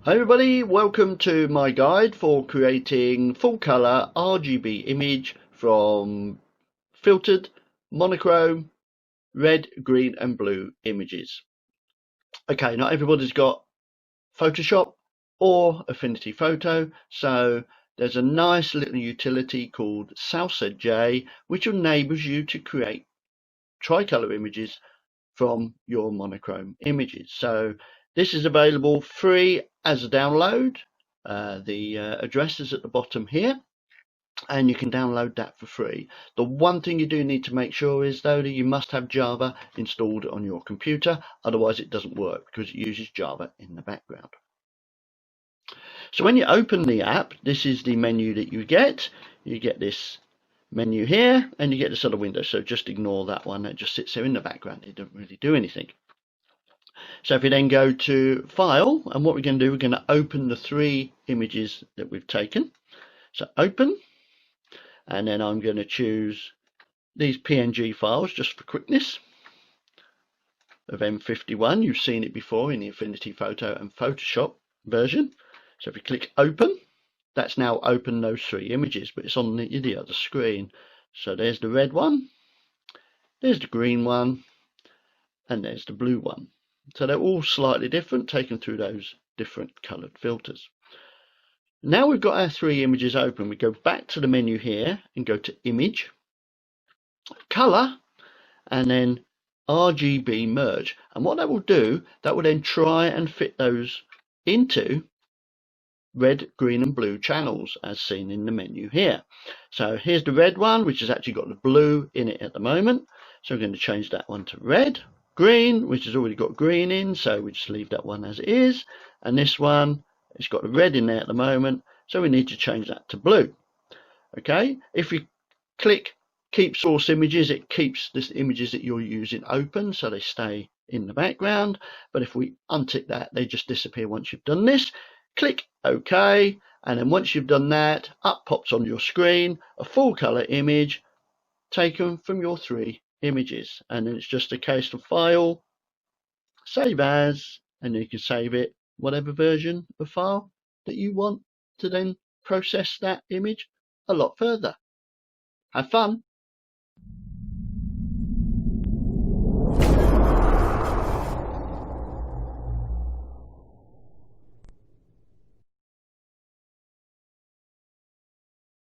Hi everybody, welcome to my guide for creating full color RGB image from filtered, monochrome, red, green and blue images. Okay, not everybody's got Photoshop or Affinity Photo, so there's a nice little utility called SalsaJ which enables you to create tricolor images from your monochrome images. So this is available free as a download. The address is at the bottom here, and you can download that for free. The one thing you do need to make sure is though that you must have Java installed on your computer, otherwise it doesn't work because it uses Java in the background. So when you open the app, this is the menu that you get. You get this menu here and you get this other window, so just ignore that one. That just sits there in the background. It doesn't really do anything. So if you then go to File, and what we're going to do, we're going to open the three images that we've taken. So open, and then I'm going to choose these PNG files just for quickness of M51. You've seen it before in the Affinity Photo and Photoshop version. So if you click open, that's now opened those three images, but it's on the other screen. So there's the red one, there's the green one, and there's the blue one. So they're all slightly different, taken through those different colored filters. Now we've got our three images open, we go back to the menu here and go to Image, Color, and then RGB Merge. And what that will do, that will then try and fit those into red, green and blue channels as seen in the menu here. So here's the red one, which has actually got the blue in it at the moment. So we're going to change that one to red. Green, which has already got green in, so we just leave that one as it is. And this one, it's got the red in there at the moment, so we need to change that to blue. Okay, if you click keep source images, it keeps the images that you're using open, so they stay in the background. But if we untick that, they just disappear once you've done this. Click OK, and then once you've done that, up pops on your screen a full color image taken from your three images, and then it's just a case of File, Save As, and you can save it whatever version of file that you want to then process that image a lot further. Have fun!